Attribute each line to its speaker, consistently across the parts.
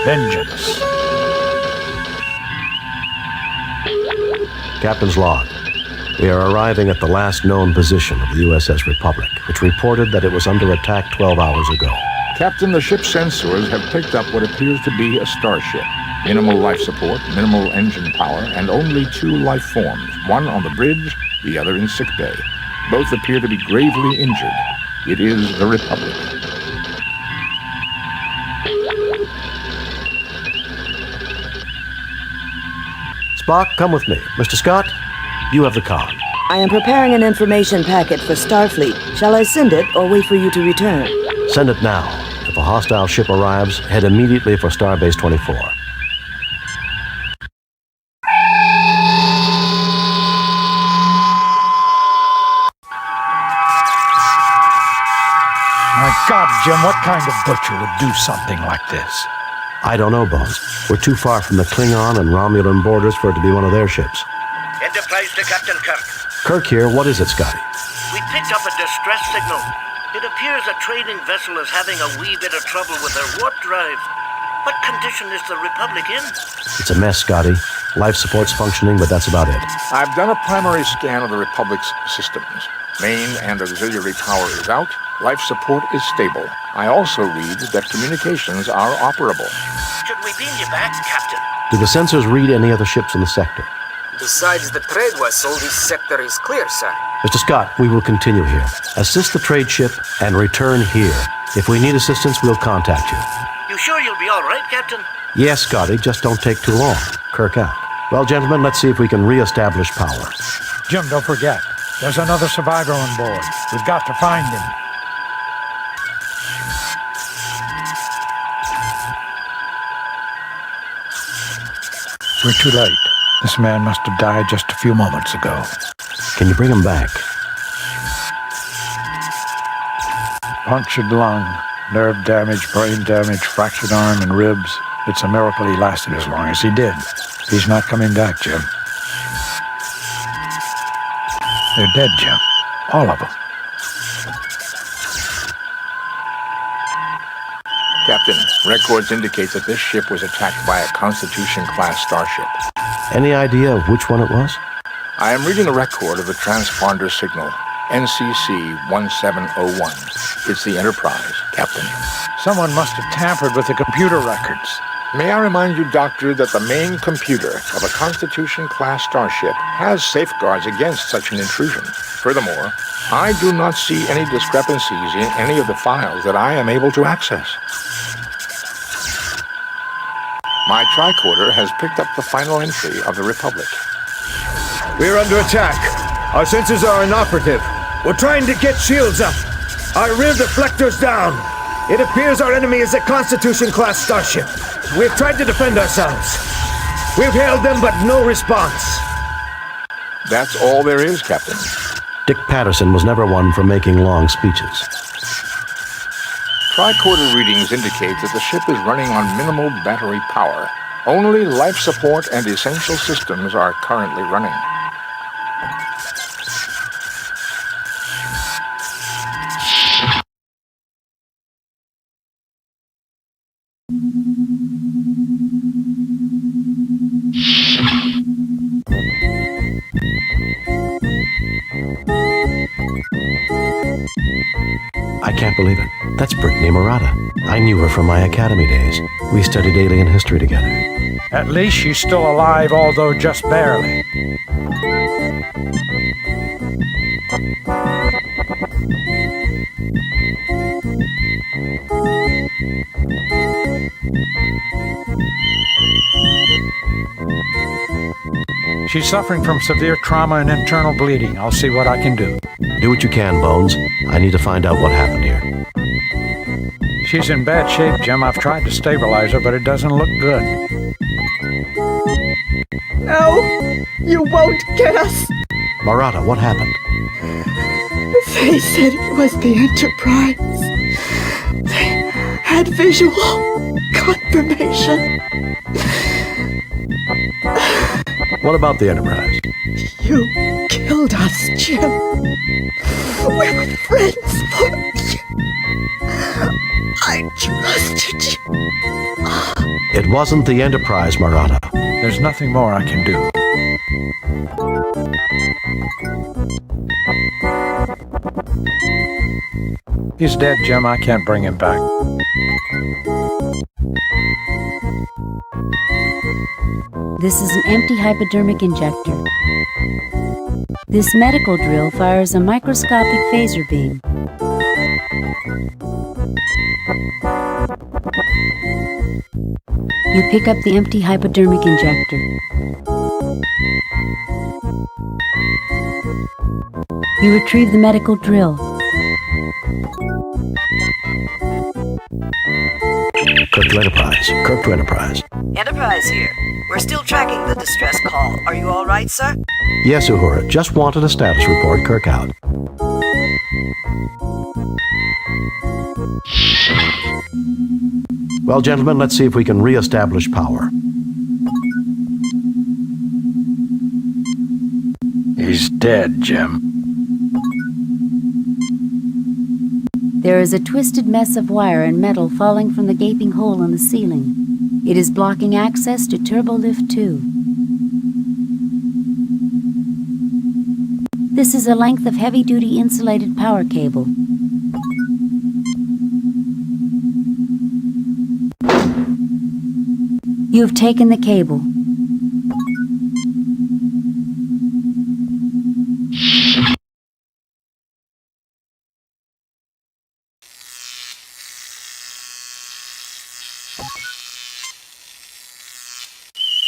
Speaker 1: Vengeance.
Speaker 2: Captain's log. We are arriving at the last known position of the USS Republic, which reported that it was under attack 12 hours ago.
Speaker 3: Captain, the ship's sensors have picked up what appears to be a starship. Minimal life support, minimal engine power, and only 2 life forms, one on the bridge, the other in sickbay. Both appear to be gravely injured. It is the Republic.
Speaker 2: Spock, come with me. Mr. Scott, you have the con.
Speaker 4: I am preparing an information packet for Starfleet. Shall I send it or wait for you to return?
Speaker 2: Send it now. If a hostile ship arrives, head immediately for Starbase 24.
Speaker 1: My God, Jim, what kind of butcher would do something like this?
Speaker 2: I don't know, Bones. We're too far from the Klingon and Romulan borders for it to be one of their ships.
Speaker 5: Enterprise to Captain Kirk.
Speaker 2: Kirk here. What is it, Scotty?
Speaker 5: We picked up a distress signal. It appears a trading vessel is having a wee bit of trouble with their warp drive. What condition is the Republic in?
Speaker 2: It's a mess, Scotty. Life support's functioning, but that's about it.
Speaker 3: I've done a primary scan of the Republic's systems. Main and auxiliary power is out. Life support is stable. I also read that communications are operable.
Speaker 5: Should we beam you back, Captain?
Speaker 2: Do the sensors read any other ships in the sector?
Speaker 6: Besides the trade vessel, this sector is clear, sir.
Speaker 2: Mr. Scott, we will continue here. Assist the trade ship and return here. If we need assistance, we'll contact you.
Speaker 5: You sure you'll be all right, Captain?
Speaker 2: Yes, Scotty, just don't take too long. Kirk out. Well, gentlemen, let's see if we can re-establish power.
Speaker 1: Jim, don't forget, there's another survivor on board. We've got to find him. We're too late. This man must have died just a few moments ago.
Speaker 2: Can you bring him back?
Speaker 1: Punctured lung, nerve damage, brain damage, fractured arm and ribs. It's a miracle he lasted as long as he did. He's not coming back, Jim. They're dead, Jim. All of them.
Speaker 3: Captain, records indicate that this ship was attacked by a Constitution-class starship.
Speaker 2: Any idea of which one it was?
Speaker 3: I am reading a record of the transponder signal, NCC 1701. It's the Enterprise, Captain.
Speaker 1: Someone must have tampered with the computer records.
Speaker 3: May I remind you, Doctor, that the main computer of a Constitution-class starship has safeguards against such an intrusion. Furthermore, I do not see any discrepancies in any of the files that I am able to access. My tricorder has picked up the final entry of the Republic.
Speaker 7: We're under attack. Our sensors are inoperative. We're trying to get shields up. Our rear deflector's down. It appears our enemy is a Constitution-class starship. We've tried to defend ourselves. We've hailed them, but no response.
Speaker 3: That's all there is, Captain.
Speaker 2: Dick Patterson was never one for making long speeches.
Speaker 3: Tricorder readings indicate that the ship is running on minimal battery power. Only life support and essential systems are currently running.
Speaker 2: I can't believe it. That's Brittany Murata. I knew her from my academy days. We studied alien history together.
Speaker 1: At least she's still alive, although just barely. She's suffering from severe trauma and internal bleeding. I'll see what I can do.
Speaker 2: Do what you can, Bones. I need to find out what happened here.
Speaker 1: She's in bad shape, Jim. I've tried to stabilize her, but it doesn't look good.
Speaker 8: No, you won't get us.
Speaker 2: Murata, what happened?
Speaker 8: They said it was the Enterprise. They had visual confirmation.
Speaker 2: What about the Enterprise?
Speaker 8: You killed us, Jim. We were friends for you. I trust you, Jim.
Speaker 2: It wasn't the Enterprise, Marata.
Speaker 1: There's nothing more I can do. He's dead, Jim. I can't bring him back.
Speaker 9: This is an empty hypodermic injector. This medical drill fires a microscopic phaser beam. You pick up the empty hypodermic injector. You retrieve the medical drill.
Speaker 2: Kirk to Enterprise. Kirk to Enterprise.
Speaker 4: Enterprise here. We're still tracking the distress call. Are you all right, sir?
Speaker 2: Yes, Uhura. Just wanted a status report. Kirk out. Well, gentlemen, let's see if we can re-establish power.
Speaker 1: He's dead, Jim.
Speaker 9: There is a twisted mess of wire and metal falling from the gaping hole in the ceiling. It is blocking access to Turbolift 2. This is a length of heavy-duty insulated power cable. You have taken the cable.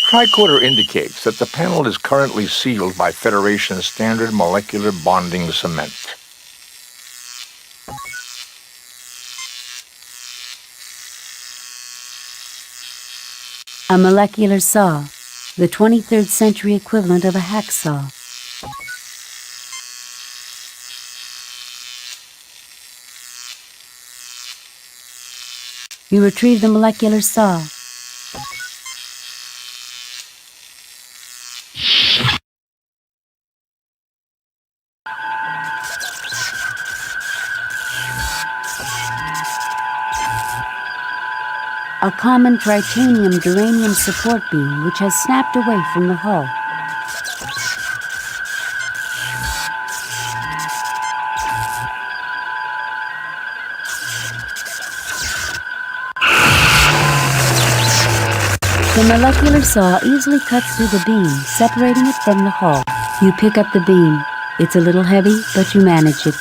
Speaker 3: Tricorder indicates that the panel is currently sealed by Federation standard molecular bonding cement.
Speaker 9: A molecular saw, the 23rd century equivalent of a hacksaw. You retrieve the molecular saw. A common tritanium duranium support beam which has snapped away from the hull. The molecular saw easily cuts through the beam, separating it from the hull. You pick up the beam. It's a little heavy, but you manage it.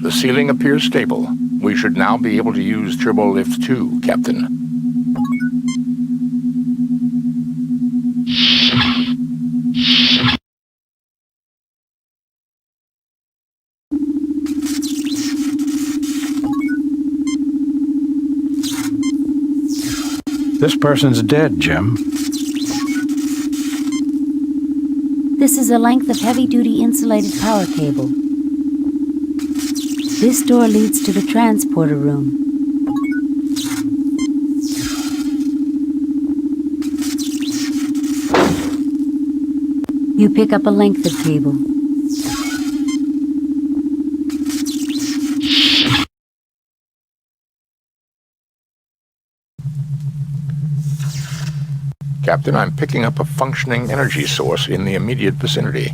Speaker 3: The ceiling appears stable. We should now be able to use Turbolift 2, Captain.
Speaker 1: This person's dead, Jim.
Speaker 9: This is a length of heavy-duty insulated power cable. This door leads to the transporter room. You pick up a length of cable.
Speaker 3: Captain, I'm picking up a functioning energy source in the immediate vicinity.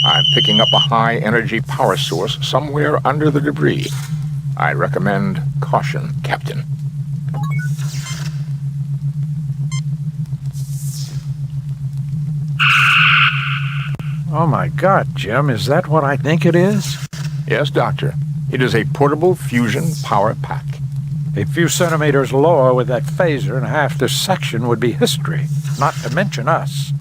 Speaker 3: I'm picking up a high-energy power source somewhere under the debris. I recommend caution, Captain.
Speaker 1: Oh my God, Jim, is that what I think it is?
Speaker 3: Yes, Doctor. It is a portable fusion power pack.
Speaker 1: A few centimeters lower with that phaser and half this section would be history, not to mention us.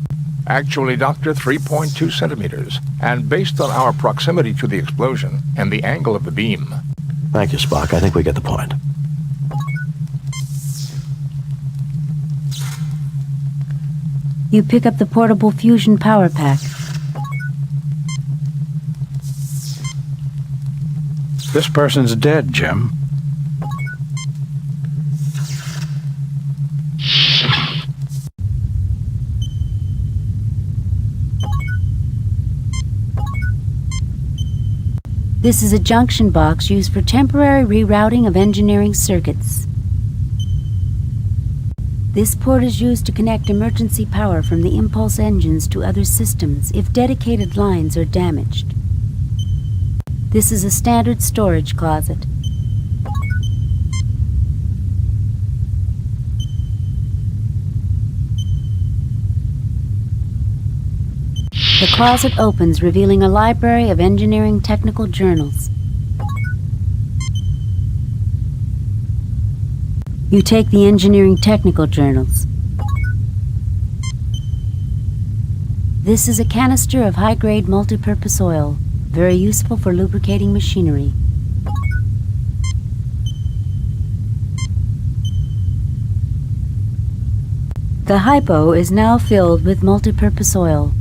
Speaker 3: Actually, Doctor, 3.2 centimeters. And based on our proximity to the explosion and the angle of the beam.
Speaker 2: Thank you, Spock. I think we get the point.
Speaker 9: You pick up the portable fusion power pack.
Speaker 1: This person's dead, Jim.
Speaker 9: This is a junction box used for temporary rerouting of engineering circuits. This port is used to connect emergency power from the impulse engines to other systems if dedicated lines are damaged. This is a standard storage closet. The closet opens, revealing a library of engineering technical journals. You take the engineering technical journals. This is a canister of high-grade multipurpose oil, very useful for lubricating machinery. The hypo is now filled with multipurpose oil.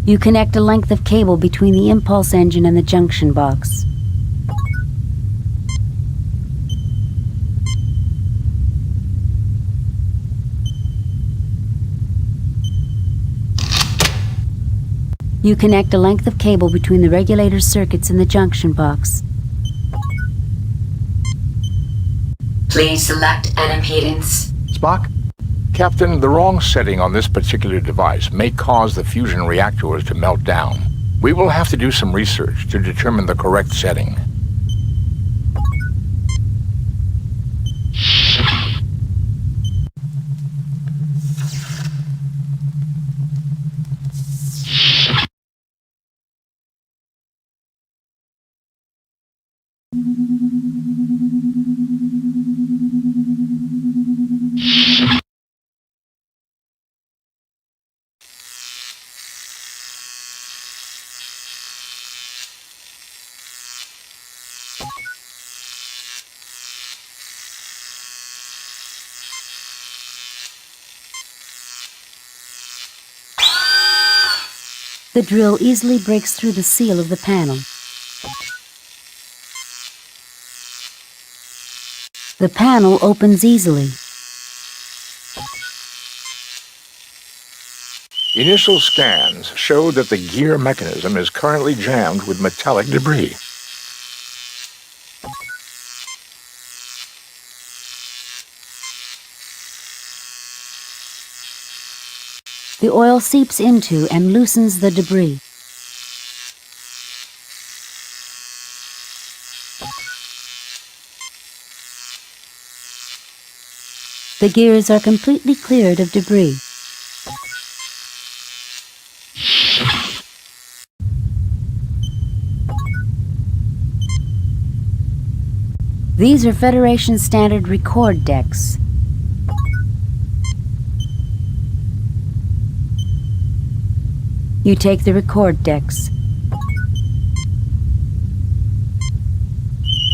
Speaker 9: You connect a length of cable between the impulse engine and the junction box. You connect a length of cable between the regulator circuits and the junction box.
Speaker 8: Please select an impedance.
Speaker 2: Spock?
Speaker 3: Captain, the wrong setting on this particular device may cause the fusion reactors to melt down. We will have to do some research to determine the correct setting.
Speaker 9: The drill easily breaks through the seal of the panel. The panel opens easily.
Speaker 3: Initial scans show that the gear mechanism is currently jammed with metallic debris.
Speaker 9: The oil seeps into and loosens the debris. The gears are completely cleared of debris. These are Federation standard record decks. You take the record decks.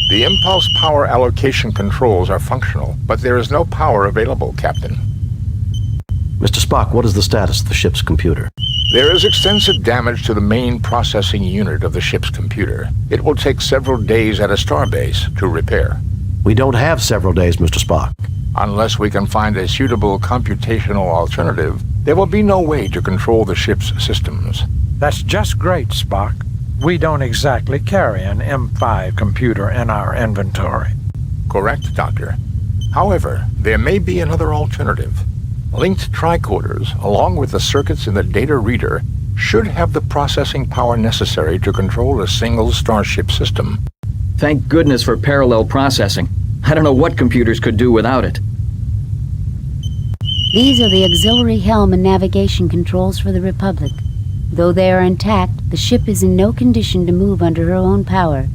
Speaker 3: The impulse power allocation controls are functional, but there is no power available, Captain.
Speaker 2: Mr. Spock, what is the status of the ship's computer?
Speaker 3: There is extensive damage to the main processing unit of the ship's computer. It will take several days at a starbase to repair.
Speaker 2: We don't have several days, Mr. Spock.
Speaker 3: Unless we can find a suitable computational alternative, there will be no way to control the ship's systems.
Speaker 1: That's just great, Spock. We don't exactly carry an M5 computer in our inventory.
Speaker 3: Correct, Doctor. However, there may be another alternative. Linked tricorders, along with the circuits in the data reader, should have the processing power necessary to control a single Starship system.
Speaker 10: Thank goodness for parallel processing. I don't know what computers could do without it.
Speaker 9: These are the auxiliary helm and navigation controls for the Republic. Though they are intact, the ship is in no condition to move under her own power.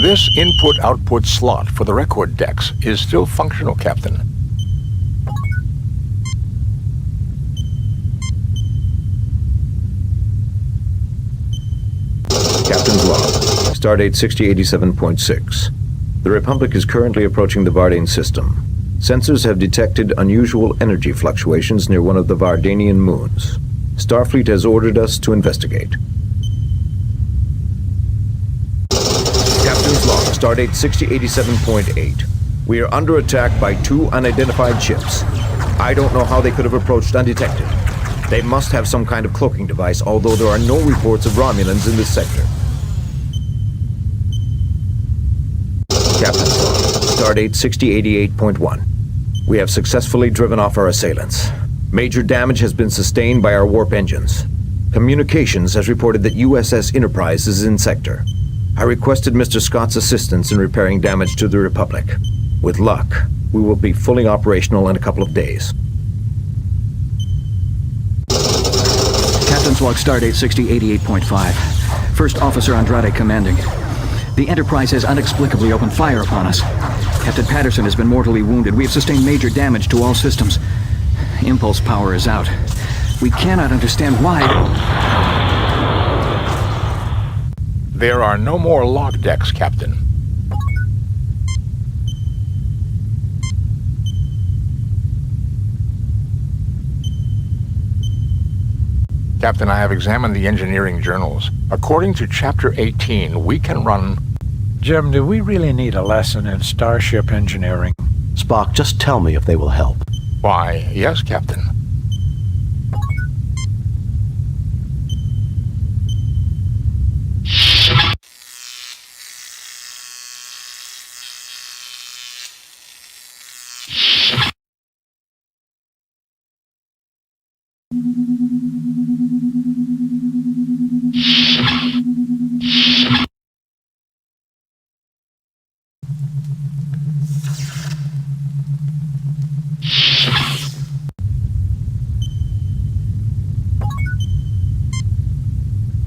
Speaker 3: This input-output slot for the record decks is still functional, Captain.
Speaker 11: Captain's log. Stardate 6087.6. The Republic is currently approaching the Vardane system. Sensors have detected unusual energy fluctuations near one of the Vardanian moons. Starfleet has ordered us to investigate. Captain's log. Stardate 6087.8. We are under attack by 2 unidentified ships. I don't know how they could have approached undetected. They must have some kind of cloaking device, although there are no reports of Romulans in this sector. Captain's log. Stardate 6088.1. We have successfully driven off our assailants. Major damage has been sustained by our warp engines. Communications has reported that USS Enterprise is in sector. I requested Mr. Scott's assistance in repairing damage to the Republic. With luck, we will be fully operational in a couple of days.
Speaker 10: Captain's log Stardate 6088.5. First Officer Andrade commanding. The Enterprise has inexplicably opened fire upon us. Captain Patterson has been mortally wounded. We have sustained major damage to all systems. Impulse power is out. We cannot understand why.
Speaker 3: There are no more log decks, Captain. Captain, I have examined the engineering journals. According to Chapter 18, we can run...
Speaker 1: Jim, do we really need a lesson in starship engineering?
Speaker 2: Spock, just tell me if they will help.
Speaker 3: Why, yes, Captain.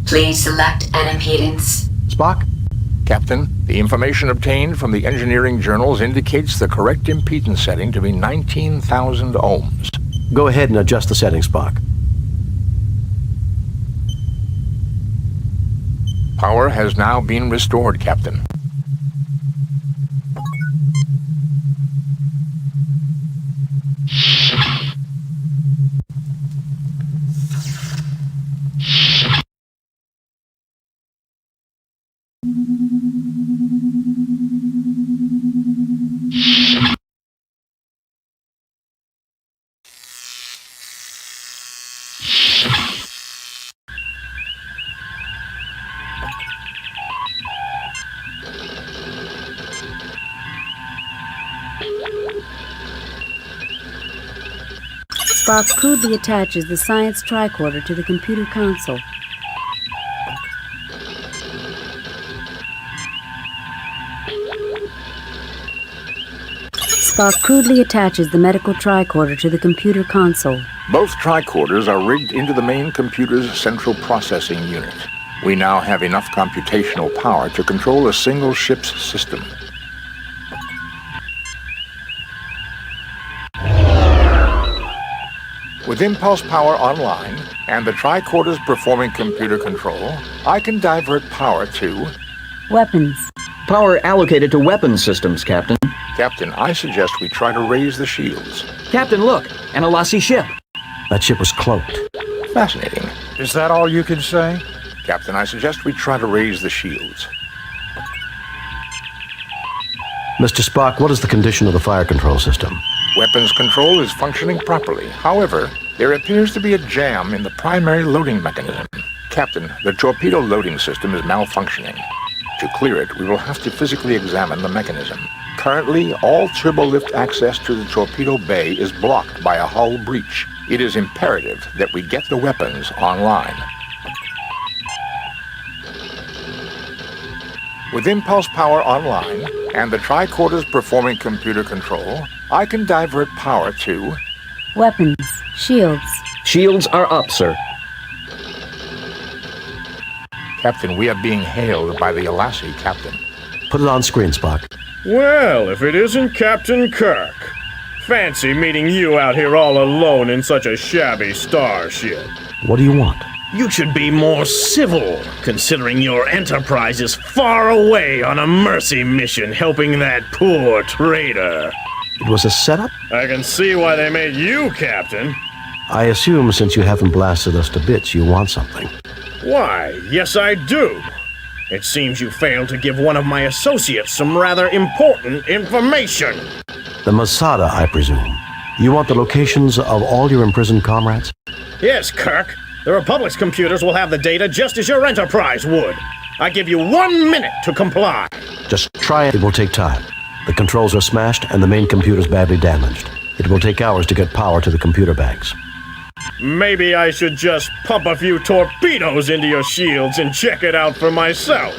Speaker 8: Please select an impedance.
Speaker 2: Spock?
Speaker 3: Captain, the information obtained from the engineering journals indicates the correct impedance setting to be 19,000 ohms.
Speaker 2: Go ahead and adjust the settings, Spock.
Speaker 3: Power has now been restored, Captain.
Speaker 9: Spock crudely attaches the science tricorder to the computer console. Spock crudely attaches the medical tricorder to the computer console.
Speaker 3: Both tricorders are rigged into the main computer's central processing unit. We now have enough computational power to control a single ship's system. With impulse power online and the tricorders performing computer control, I can divert power to...
Speaker 9: Weapons.
Speaker 10: Power allocated to weapons systems, Captain.
Speaker 3: Captain, I suggest we try to raise the shields.
Speaker 10: Captain, look! An Alasi ship!
Speaker 2: That ship was cloaked.
Speaker 3: Fascinating.
Speaker 1: Is that all you can say?
Speaker 3: Captain, I suggest we try to raise the shields.
Speaker 2: Mr. Spock, what is the condition of the fire control system?
Speaker 3: Weapons control is functioning properly. However, there appears to be a jam in the primary loading mechanism. Captain, the torpedo loading system is malfunctioning. To clear it, we will have to physically examine the mechanism. Currently, all turbolift access to the torpedo bay is blocked by a hull breach. It is imperative that we get the weapons online. With impulse power online and the tricorders performing computer control, I can divert power to...
Speaker 9: Weapons. Shields.
Speaker 10: Shields are up, sir.
Speaker 3: Captain, we are being hailed by the Alasi, Captain.
Speaker 2: Put it on screen, Spock.
Speaker 12: Well, if it isn't Captain Kirk. Fancy meeting you out here all alone in such a shabby starship.
Speaker 2: What do you want?
Speaker 12: You should be more civil, considering your Enterprise is far away on a mercy mission helping that poor traitor.
Speaker 2: It was a setup?
Speaker 12: I can see why they made you Captain.
Speaker 2: I assume since you haven't blasted us to bits, you want something.
Speaker 12: Why, yes I do. It seems you failed to give one of my associates some rather important information.
Speaker 2: The Masada, I presume. You want the locations of all your imprisoned comrades?
Speaker 12: Yes, Kirk. The Republic's computers will have the data just as your Enterprise would. I give you 1 minute to comply.
Speaker 2: Just try it. It will take time. The controls are smashed and the main computer's badly damaged. It will take hours to get power to the computer banks.
Speaker 12: Maybe I should just pump a few torpedoes into your shields and check it out for myself.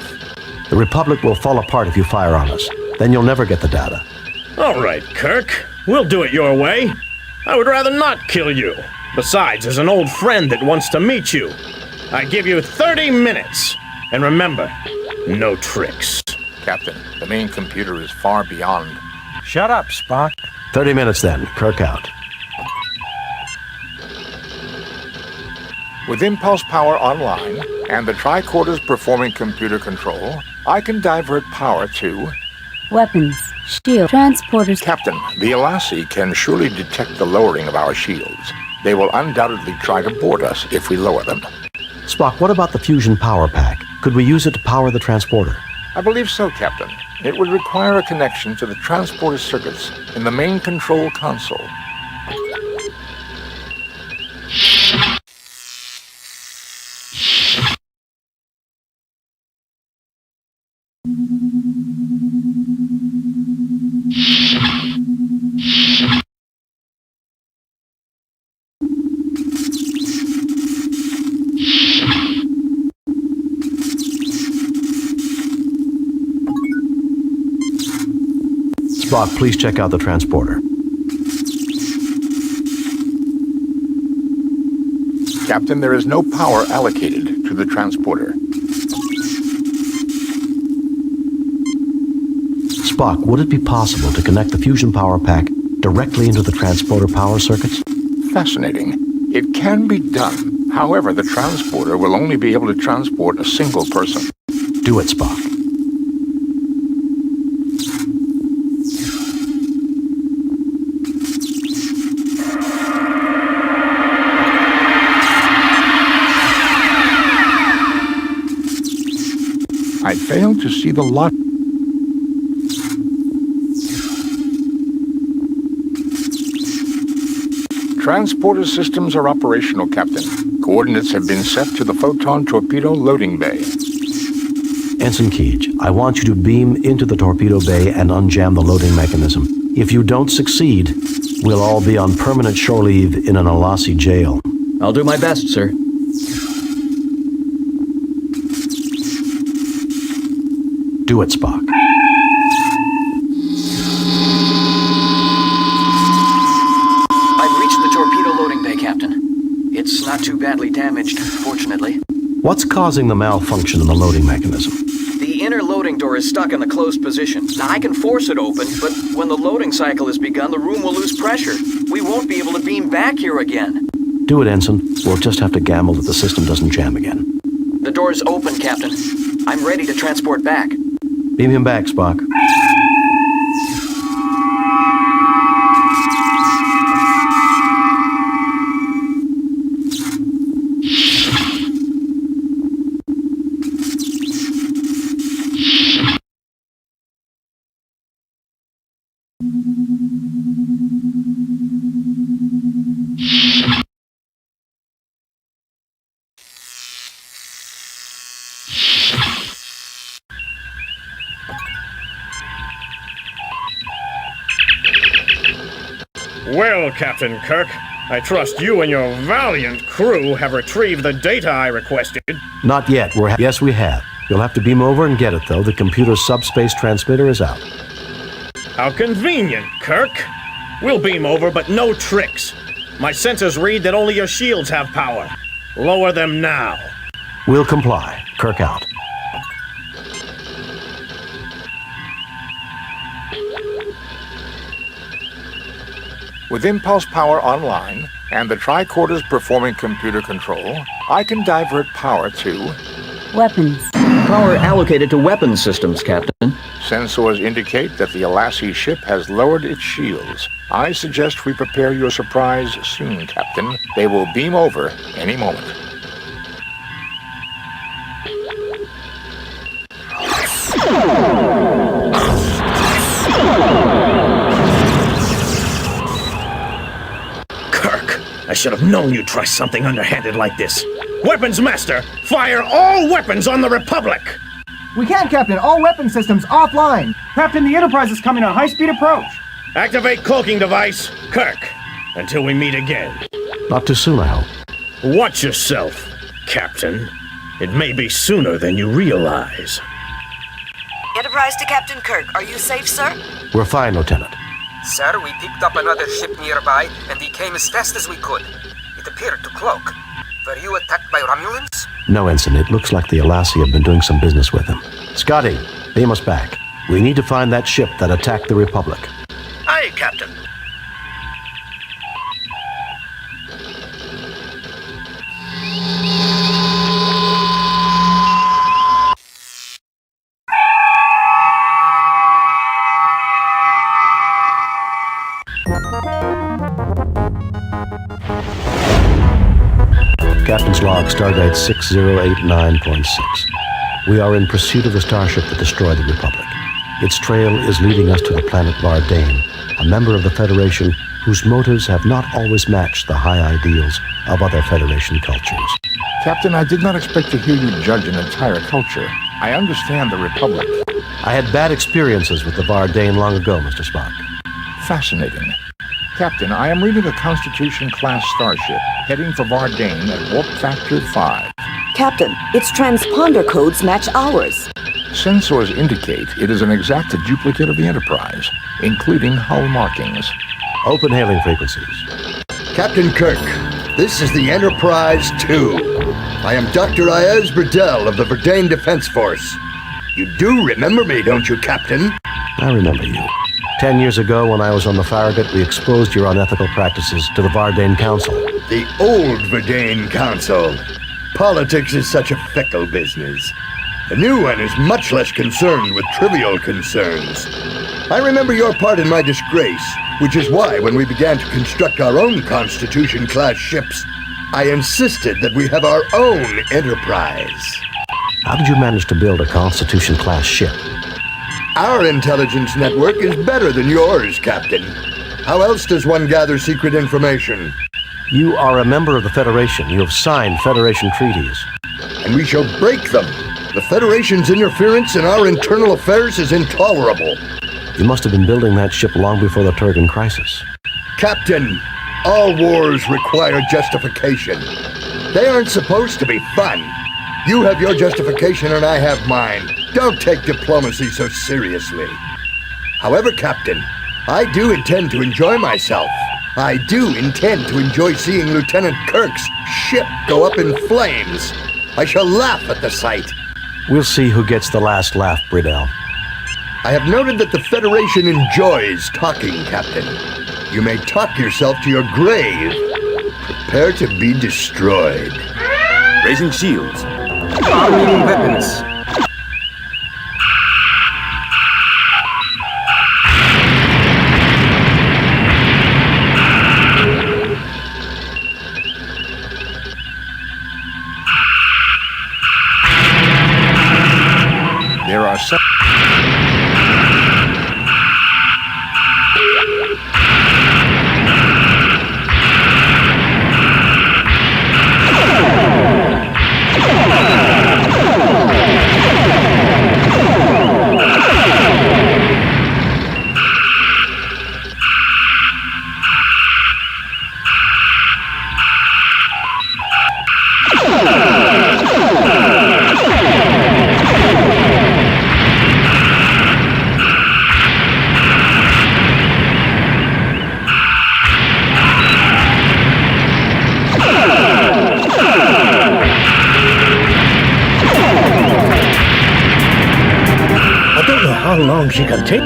Speaker 2: The Republic will fall apart if you fire on us. Then you'll never get the data.
Speaker 12: All right, Kirk. We'll do it your way. I would rather not kill you. Besides, there's an old friend that wants to meet you. I give you 30 minutes. And remember, no tricks.
Speaker 3: Captain, the main computer is far beyond.
Speaker 1: Shut up, Spock.
Speaker 2: 30 minutes then. Kirk out.
Speaker 3: With impulse power online and the tricorders performing computer control, I can divert power to...
Speaker 9: Weapons, shield, transporters.
Speaker 3: Captain, the Alassi can surely detect the lowering of our shields. They will undoubtedly try to board us if we lower them.
Speaker 2: Spock, what about the fusion power pack? Could we use it to power the transporter?
Speaker 3: I believe so, Captain. It would require a connection to the transporter circuits in the main control console.
Speaker 2: Spock, please check out the transporter.
Speaker 3: Captain, there is no power allocated to the transporter.
Speaker 2: Spock, would it be possible to connect the fusion power pack directly into the transporter power circuits?
Speaker 3: Fascinating. It can be done. However, the transporter will only be able to transport a single person.
Speaker 2: Do it, Spock.
Speaker 3: I failed to see the lot. Transporter systems are operational, Captain. Coordinates have been set to the Photon Torpedo loading bay.
Speaker 2: Ensign Keech, I want you to beam into the torpedo bay and unjam the loading mechanism. If you don't succeed, we'll all be on permanent shore leave in an Alassi jail.
Speaker 10: I'll do my best, sir.
Speaker 2: Do it, Spock.
Speaker 10: I've reached the torpedo loading bay, Captain. It's not too badly damaged, fortunately.
Speaker 2: What's causing the malfunction in the loading mechanism?
Speaker 10: The inner loading door is stuck in the closed position. Now, I can force it open, but when the loading cycle is begun, the room will lose pressure. We won't be able to beam back here again.
Speaker 2: Do it, Ensign. We'll just have to gamble that the system doesn't jam again.
Speaker 10: The door's open, Captain. I'm ready to transport back.
Speaker 2: Beam him back, Spock.
Speaker 12: Well, Captain Kirk, I trust you and your valiant crew have retrieved the data I requested.
Speaker 2: Not yet. Yes, we have. You'll have to beam over and get it, though. The computer's subspace transmitter is out.
Speaker 12: How convenient, Kirk. We'll beam over, but no tricks. My sensors read that only your shields have power. Lower them now.
Speaker 2: We'll comply. Kirk out.
Speaker 3: With impulse power online and the tricorders performing computer control, I can divert power to
Speaker 9: Weapons.
Speaker 10: Power allocated to weapon systems, Captain.
Speaker 3: Sensors indicate that the Alassi ship has lowered its shields. I suggest we prepare your surprise soon, Captain. They will beam over any moment.
Speaker 12: Kirk, I should have known you'd try something underhanded like this. Weapons Master, fire all weapons on the Republic!
Speaker 13: We can't, Captain. All weapon systems offline. Captain, the Enterprise is coming on high-speed approach.
Speaker 12: Activate cloaking device. Kirk, until we meet again.
Speaker 2: Not too soon, I hope.
Speaker 12: Watch yourself, Captain. It may be sooner than you realize.
Speaker 4: Enterprise to Captain Kirk. Are you safe, sir?
Speaker 2: We're fine, Lieutenant.
Speaker 6: Sir, we picked up another ship nearby, and we came as fast as we could. It appeared to cloak. Were you attacked by Romulans?
Speaker 2: No, Ensign. It looks like the Alassi have been doing some business with him. Scotty, beam us back. We need to find that ship that attacked the Republic.
Speaker 5: Aye, Captain.
Speaker 2: Captain's log, Stardate 6089.6. We are in pursuit of the starship that destroyed the Republic. Its trail is leading us to the planet Vardane, a member of the Federation whose motives have not always matched the high ideals of other Federation cultures.
Speaker 3: Captain, I did not expect to hear you judge an entire culture. I understand the Republic.
Speaker 2: I had bad experiences with the Vardane long ago, Mr. Spock.
Speaker 3: Fascinating. Captain, I am reading a Constitution-class starship heading for Vardane at warp factor 5.
Speaker 4: Captain, its transponder codes match ours.
Speaker 3: Sensors indicate it is an exact duplicate of the Enterprise, including hull markings.
Speaker 2: Open hailing frequencies.
Speaker 14: Captain Kirk, this is the Enterprise 2. I am Dr. Ayaz Burdell of the Verdane Defense Force. You do remember me, don't you, Captain?
Speaker 2: I remember you. 10 years ago, when I was on the Farragut, we exposed your unethical practices to the Vardane Council.
Speaker 14: The old Verdane Council. Politics is such a fickle business. The new one is much less concerned with trivial concerns. I remember your part in my disgrace, which is why when we began to construct our own Constitution-class ships, I insisted that we have our own Enterprise.
Speaker 2: How did you manage to build a Constitution-class ship?
Speaker 14: Our intelligence network is better than yours, Captain. How else does one gather secret information?
Speaker 2: You are a member of the Federation. You have signed Federation treaties.
Speaker 14: And we shall break them. The Federation's interference in our internal affairs is intolerable.
Speaker 2: You must have been building that ship long before the Turgan crisis.
Speaker 14: Captain, all wars require justification. They aren't supposed to be fun. You have your justification and I have mine. Don't take diplomacy so seriously. However, Captain, I do intend to enjoy myself. I do intend to enjoy seeing Lieutenant Kirk's ship go up in flames. I shall laugh at the sight.
Speaker 2: We'll see who gets the last laugh, Burdell.
Speaker 14: I have noted that the Federation enjoys talking, Captain. You may talk yourself to your grave. Prepare to be destroyed.
Speaker 6: Raising shields. Arming weapons.
Speaker 3: There are some...
Speaker 12: How long she can take?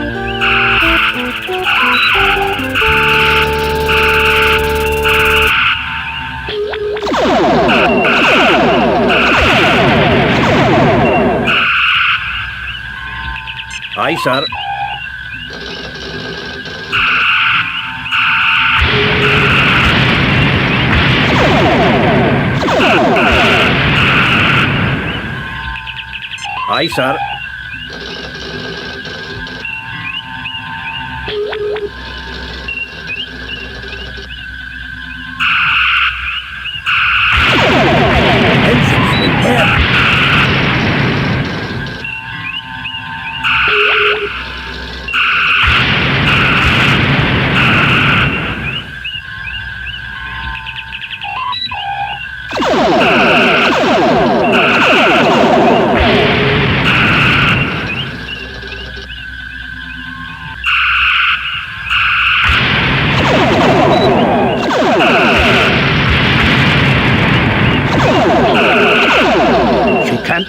Speaker 12: sir. Aye, sir.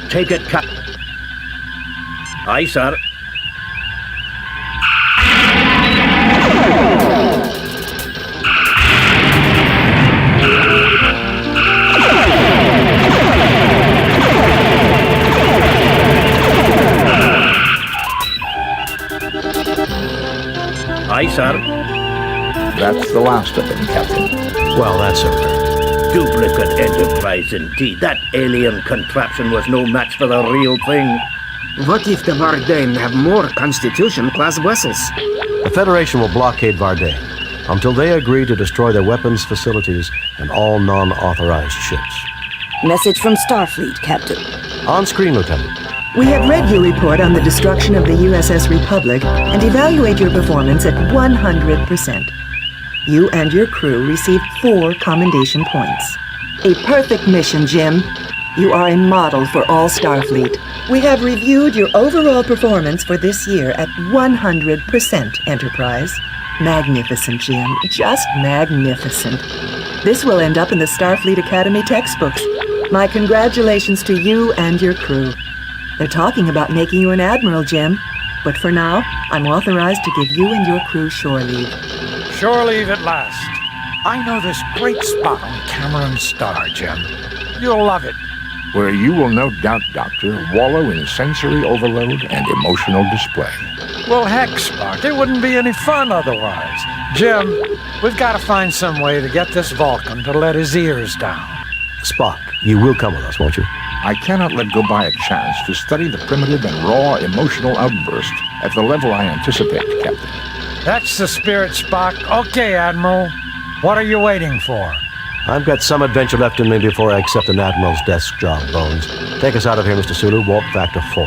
Speaker 12: Take it, Cap. Aye, sir. Aye, sir.
Speaker 3: That's the last of them, Captain.
Speaker 2: Well, that's over.
Speaker 5: Duplicate Enterprise indeed. That alien contraption was no match for the real thing.
Speaker 6: What if the Vardain have more Constitution-class vessels?
Speaker 2: The Federation will blockade Vardain until they agree to destroy their weapons facilities and all non-authorized ships.
Speaker 4: Message from Starfleet, Captain.
Speaker 2: On screen, Lieutenant.
Speaker 15: We have read your report on the destruction of the USS Republic and evaluate your performance at 100%. You and your crew received 4 commendation points. A perfect mission, Jim. You are a model for all Starfleet. We have reviewed your overall performance for this year at 100%, Enterprise. Magnificent, Jim. Just magnificent. This will end up in the Starfleet Academy textbooks. My congratulations to you and your crew. They're talking about making you an admiral, Jim. But for now, I'm authorized to give you and your crew shore leave.
Speaker 1: Shore leave at last. I know this great spot on Cameron Star, Jim. You'll love it.
Speaker 3: Where you will no doubt, Doctor, wallow in sensory overload and emotional display.
Speaker 1: Well, heck, Spock, it wouldn't be any fun otherwise. Jim, we've got to find some way to get this Vulcan to let his ears down.
Speaker 2: Spock, you will come with us, won't you?
Speaker 3: I cannot let go by a chance to study the primitive and raw emotional outburst at the level I anticipate, Captain.
Speaker 1: That's the spirit, Spock. Okay, Admiral. What are you waiting for?
Speaker 2: I've got some adventure left in me before I accept an Admiral's desk job, Bones. Take us out of here, Mr. Sulu. Warp Factor 4.